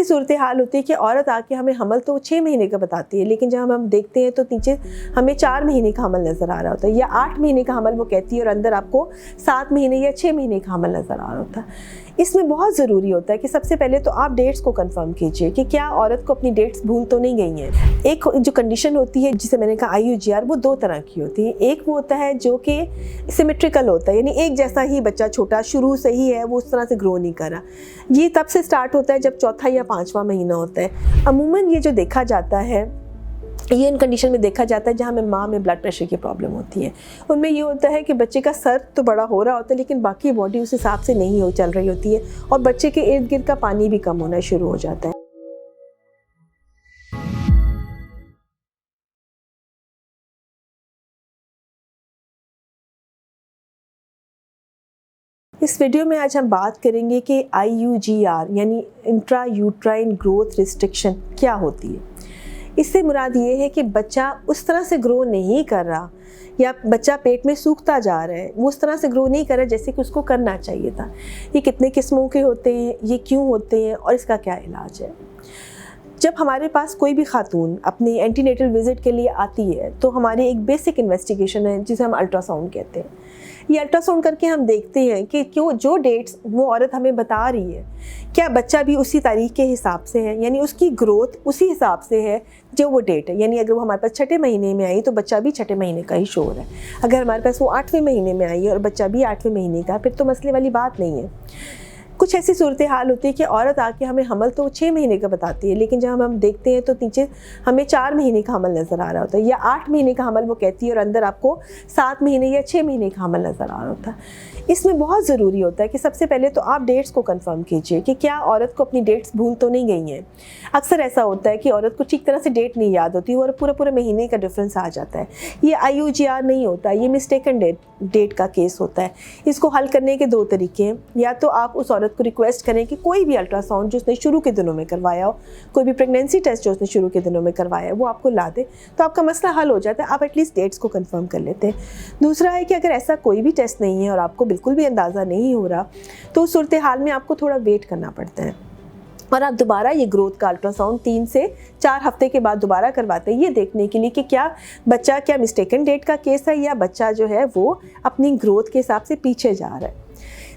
ऐसी सूरत हाल होती है कि औरत आके हमें हमल तो 6 महीने का बताती है, लेकिन जब हम देखते हैं तो नीचे हमें 4 महीने का हमल नज़र आ रहा होता है, या 8 महीने का हमल वो कहती है और अंदर आपको 7 महीने या 6 महीने का हमल नज़र आ रहा होता है। इसमें बहुत ज़रूरी होता है कि सबसे पहले तो आप डेट्स को कंफर्म कीजिए कि क्या औरत को अपनी डेट्स भूल तो नहीं गई हैं। एक जो कंडीशन होती है जिसे मैंने कहा IUGR, वो 2 तरह की होती है। एक वो होता है जो कि सिमेट्रिकल होता है, यानी एक जैसा ही बच्चा छोटा शुरू से ही है, वो उस तरह से ग्रो नहीं कर रहा। ये तब से स्टार्ट होता है जब चौथा या 5वां महीना होता है। अमूमन ये जो देखा जाता है, ये इन कंडीशन में देखा जाता है जहाँ में माँ में ब्लड प्रेशर की प्रॉब्लम होती है। उनमें ये होता है कि बच्चे का सर तो बड़ा हो रहा होता है, लेकिन बाकी बॉडी उस हिसाब से नहीं हो चल रही होती है, और बच्चे के इर्द गिर्द का पानी भी कम होना शुरू हो जाता है। इस वीडियो में आज हम बात करेंगे कि IUGR यानी इंट्रा यूट्राइन ग्रोथ रिस्ट्रिक्शन क्या होती है। इससे मुराद ये है कि बच्चा उस तरह से ग्रो नहीं कर रहा, या बच्चा पेट में सूखता जा रहा है, वो उस तरह से ग्रो नहीं कर रहा जैसे कि उसको करना चाहिए था। ये कितने किस्मों के होते हैं, ये क्यों होते हैं, और इसका क्या इलाज है। जब हमारे पास कोई भी खातून अपनी एंटीनेटल विजिट के लिए आती है तो हमारी एक बेसिक इन्वेस्टिगेशन है जिसे हम अल्ट्रासाउंड कहते हैं। ये अल्ट्रासाउंड करके हम देखते हैं कि क्यों जो डेट्स वो औरत हमें बता रही है, क्या बच्चा भी उसी तारीख के हिसाब से है, यानी उसकी ग्रोथ उसी हिसाब से है जो वो डेट है। यानी अगर वो हमारे पास 6ठे महीने में आई तो बच्चा भी 6ठे महीने का ही शो हो रहा है। अगर हमारे पास वो 8वें महीने में आई है और बच्चा भी 8वें महीने का, फिर तो मसले वाली बात नहीं है। कुछ ऐसी सूरत हाल होती है कि औरत आके हमें हमल तो 6 महीने का बताती है, लेकिन जब हम देखते हैं तो नीचे हमें 4 महीने का हमल नज़र आ रहा होता है, या 8 महीने का हमल वो कहती है और अंदर आपको 7 महीने या 6 महीने का हमल नज़र आ रहा होता है। इसमें बहुत ज़रूरी होता है कि सबसे पहले तो आप डेट्स को कंफर्म कीजिए कि क्या औरत को अपनी डेट्स भूल तो नहीं गई हैं। अक्सर ऐसा होता है कि औरत को ठीक तरह से डेट नहीं याद होती और पूरे महीने का डिफरेंस आ जाता है। ये IUGR नहीं होता, ये मिस्टेकन डेट का केस होता है। इसको हल करने के 2 तरीके हैं। या तो आप उस औरत को रिक्वेस्ट करें कि कोई भी अल्ट्रासाउंड जो उसने शुरू के दिनों में करवाया हो, कोई भी प्रेगनेंसी टेस्ट जो उसने शुरू के दिनों में करवाया है, वो आपको ला दे, तो आपका मसला हल हो जाता है। आप एटलीस्ट डेट्स को कंफर्म कर लेते हैं। दूसरा है कि अगर ऐसा कोई भी टेस्ट नहीं है और आपको बिल्कुल भी अंदाज़ा नहीं हो रहा, तो उस सूरत हाल में आपको थोड़ा वेट करना पड़ता है और आप दोबारा ये ग्रोथ का अल्ट्रासाउंड 3 से 4 हफ्ते के बाद दोबारा करवाते हैं, ये देखने के लिए कि क्या मिस्टेकन डेट का केस है, या बच्चा जो है वो अपनी ग्रोथ के हिसाब से पीछे जा रहा है।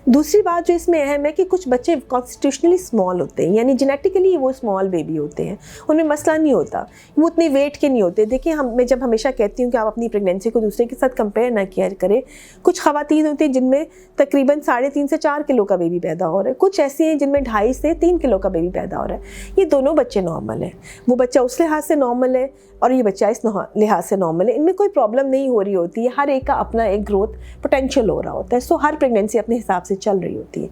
दूसरी बात जो इसमें अहम है कि कुछ बच्चे कॉन्स्टिट्यूशनली स्मॉल होते हैं, यानी जेनेटिकली वो स्मॉल बेबी होते हैं, उनमें मसला नहीं होता, वो उतने वेट के नहीं होते। देखिए, मैं जब हमेशा कहती हूँ कि आप अपनी प्रेगनेंसी को दूसरे के साथ कंपेयर ना किया करें। कुछ ख़वातीन होती हैं जिनमें तकरीबन 3.5 से 4 किलो का बेबी पैदा हो रहा है, कुछ ऐसी हैं जिनमें 2.5 से 3 किलो का बेबी पैदा हो रहा है। ये दोनों बच्चे नॉर्मल हैं। वो बच्चा उस लिहाज से नॉर्मल है और ये बच्चा इस लिहाज से नॉर्मल है। इनमें कोई प्रॉब्लम नहीं हो रही होती है। हर एक का अपना एक ग्रोथ पोटेंशियल हो रहा होता है। सो हर प्रेगनेंसी अपने हिसाब से चल रही होती है।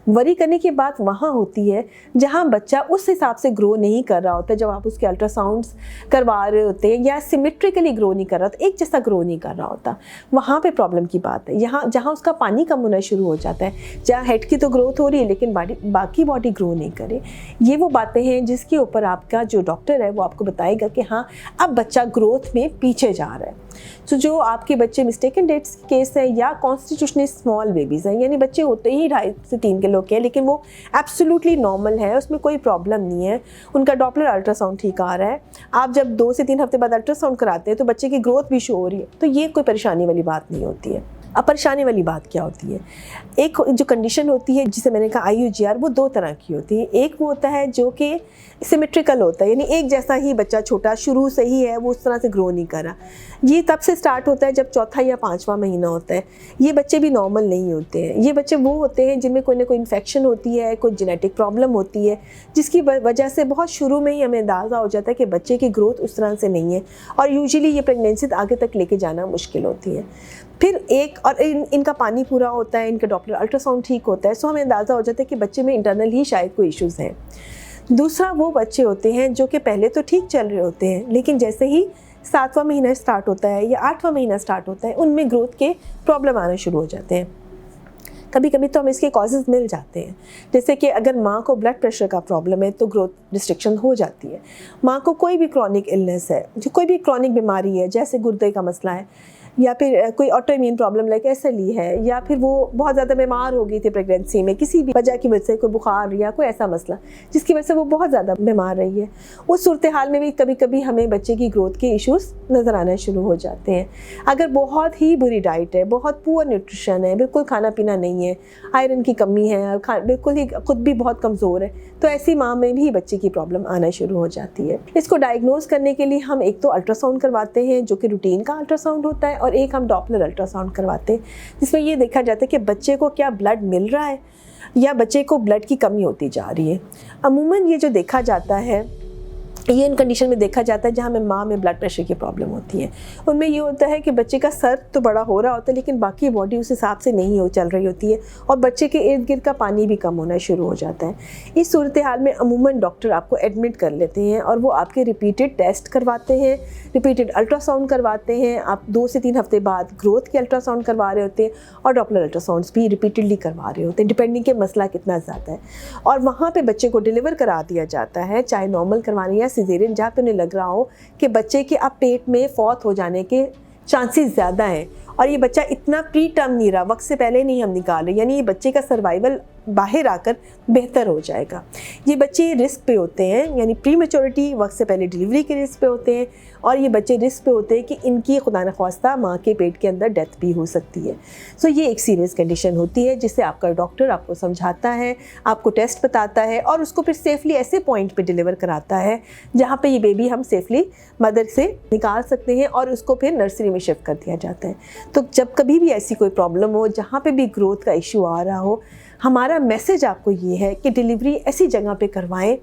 वरी करने की बात वहाँ होती है जहाँ बच्चा उस हिसाब से ग्रो नहीं कर रहा होता। जब आप उसके अल्ट्रासाउंड्स करवा रहे होते हैं या सिमेट्रिकली ग्रो नहीं कर रहा होता, एक जैसा ग्रो नहीं कर रहा होता, वहाँ पे प्रॉब्लम की बात है। यहाँ जहाँ उसका पानी कम होना शुरू हो जाता है, जहाँ हेड की तो ग्रोथ हो रही है लेकिन बाकी बॉडी ग्रो नहीं करे, ये वो बातें हैं जिसके ऊपर आपका जो डॉक्टर है वो आपको बताएगा कि हाँ, अब बच्चा ग्रोथ में पीछे जा रहा है। तो जो आपके बच्चे मिस्टेकन डेट्स केस है या कॉन्स्टिट्यूशनली स्मॉल बेबीज़ हैं, यानी बच्चे होते ही 2.5 से 3 किलो के हैं लेकिन वो एब्सोल्युटली नॉर्मल है, उसमें कोई प्रॉब्लम नहीं है, उनका डॉपलर अल्ट्रासाउंड ठीक आ रहा है। आप जब 2 से 3 हफ्ते बाद अल्ट्रासाउंड कराते हैं तो बच्चे की ग्रोथ भी शो हो रही है, तो ये कोई परेशानी वाली बात नहीं होती है। अब परेशानी वाली बात क्या होती है? एक जो कंडीशन होती है जिसे मैंने कहा IUGR, वो 2 तरह की होती है। एक वो होता है जो कि सिमेट्रिकल होता है, यानी एक जैसा ही बच्चा छोटा शुरू से ही है, वो उस तरह से ग्रो नहीं कर रहा। ये तब से स्टार्ट होता है जब चौथा या 5वां महीना होता है। ये बच्चे भी नॉर्मल नहीं होते हैं। ये बच्चे वो होते हैं जिनमें कोई ना कोई इन्फेक्शन होती है, कोई जेनेटिक प्रॉब्लम होती है, जिसकी वजह से बहुत शुरू में ही हमें अंदाज़ा हो जाता है कि बच्चे की ग्रोथ उस तरह से नहीं है और यूजुअली ये प्रेगनेंसी आगे तक लेके जाना मुश्किल होती है। फिर इनका पानी पूरा होता है, इनका डॉपलर अल्ट्रासाउंड ठीक होता है, सो हमें अंदाज़ा हो जाता है कि बच्चे में इंटरनल ही शायद कोई इश्यूज़ हैं। दूसरा वो बच्चे होते हैं जो कि पहले तो ठीक चल रहे होते हैं लेकिन जैसे ही 7वां महीना स्टार्ट होता है या 8वां महीना स्टार्ट होता है, उनमें ग्रोथ के प्रॉब्लम आना शुरू हो जाते हैं। कभी कभी तो हमें इसके कॉजेज़ मिल जाते हैं, जैसे कि अगर माँ को ब्लड प्रेशर का प्रॉब्लम है तो ग्रोथ रिस्ट्रिक्शन हो जाती है। माँ को कोई भी क्रॉनिक इलनेस है, जो कोई भी क्रॉनिक बीमारी है, जैसे गुर्दे का मसला है या फिर कोई auto immune problem like SLE है, या फिर वो बहुत ज़्यादा बीमार हो गई थी प्रेगनेंसी में, किसी भी वजह की वजह से, कोई बुखार या कोई ऐसा मसला जिसकी वजह से वो बहुत ज़्यादा बीमार रही है, उस सूरत हाल में भी कभी कभी हमें बच्चे की ग्रोथ के इश्यूज़ नज़र आना शुरू हो जाते हैं। अगर बहुत ही बुरी डाइट है, बहुत पुअर न्यूट्रिशन है, बिल्कुल खाना पीना नहीं है, आयरन की कमी है और बिल्कुल ही खुद भी बहुत कमज़ोर है, तो ऐसी माँ में भी बच्चे की प्रॉब्लम आना शुरू हो जाती है। इसको डायग्नोज करने के लिए हम एक तो अल्ट्रासाउंड करवाते हैं जो कि रूटीन का अल्ट्रासाउंड होता है, और एक हम डॉपलर अल्ट्रासाउंड करवाते हैं जिसमें ये देखा जाता है कि बच्चे को क्या ब्लड मिल रहा है या बच्चे को ब्लड की कमी होती जा रही है। अमूमन ये जो देखा जाता है, ये इन कंडीशन में देखा जाता है जहाँ में माँ में ब्लड प्रेशर की प्रॉब्लम होती है। उनमें ये होता है कि बच्चे का सर तो बड़ा हो रहा होता है लेकिन बाकी बॉडी उस हिसाब से नहीं हो चल रही होती है, और बच्चे के इर्द गिर्द का पानी भी कम होना शुरू हो जाता है। इस सूरत हाल में अमूमन डॉक्टर आपको एडमिट कर लेते हैं और वो आपके रिपीटेड टेस्ट करवाते हैं, रिपीटेड अल्ट्रासाउंड करवाते हैं। आप 2 से 3 हफ्ते बाद ग्रोथ के अल्ट्रासाउंड करवा रहे होते हैं और डॉपलर अल्ट्रासाउंड्स भी रिपीटेडली करवा रहे होते हैं, डिपेंडिंग के मसला कितना ज़्यादा है। और वहाँ पर बच्चे को डिलीवर करा दिया जाता है, चाहे नॉर्मल करवाने या सिजेरियन, जहाँ पे उन्हें लग रहा हो कि बच्चे के अब पेट में फौत हो जाने के चांसेस ज़्यादा हैं और ये बच्चा इतना प्री टर्म नहीं रहा, वक्त से पहले नहीं हम निकाल रहे, यानी ये बच्चे का सर्वाइवल बाहर आकर बेहतर हो जाएगा। ये बच्चे रिस्क पे होते हैं, यानी प्री मैच्योरिटी, वक्त से पहले डिलीवरी के रिस्क पे होते हैं, और ये बच्चे रिस्क पे होते हैं कि इनकी खुदा न ख्वास्ता माँ के पेट के अंदर डेथ भी हो सकती है। सो ये एक सीरियस कंडीशन होती है जिससे आपका डॉक्टर आपको समझाता है, आपको टेस्ट बताता है और उसको फिर सेफली ऐसे पॉइंट पे डिलीवर कराता है जहाँ पे ये बेबी हम सेफली मदर से निकाल सकते हैं और उसको फिर नर्सरी में शिफ्ट कर दिया जाता है। तो जब कभी भी ऐसी कोई प्रॉब्लम हो, जहाँ पे भी ग्रोथ का इशू आ रहा हो, हमारा मैसेज आपको ये है कि डिलीवरी ऐसी जगह पे करवाएं,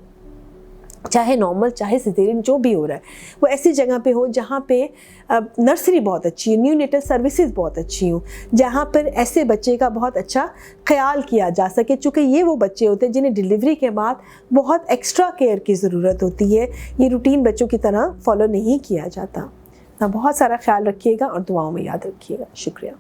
चाहे नॉर्मल चाहे सिजेरियन, जो भी हो रहा है वो ऐसी जगह पे हो जहाँ पे नर्सरी बहुत अच्छी हो, न्यूनेटल सर्विसेज बहुत अच्छी हो, जहाँ पर ऐसे बच्चे का बहुत अच्छा ख्याल किया जा सके, चूँकि ये वो बच्चे होते हैं जिन्हें डिलीवरी के बाद बहुत एक्स्ट्रा केयर की ज़रूरत होती है। ये रूटीन बच्चों की तरह फॉलो नहीं किया जाता। बहुत सारा ख्याल रखिएगा और दुआओं में याद रखिएगा। शुक्रिया।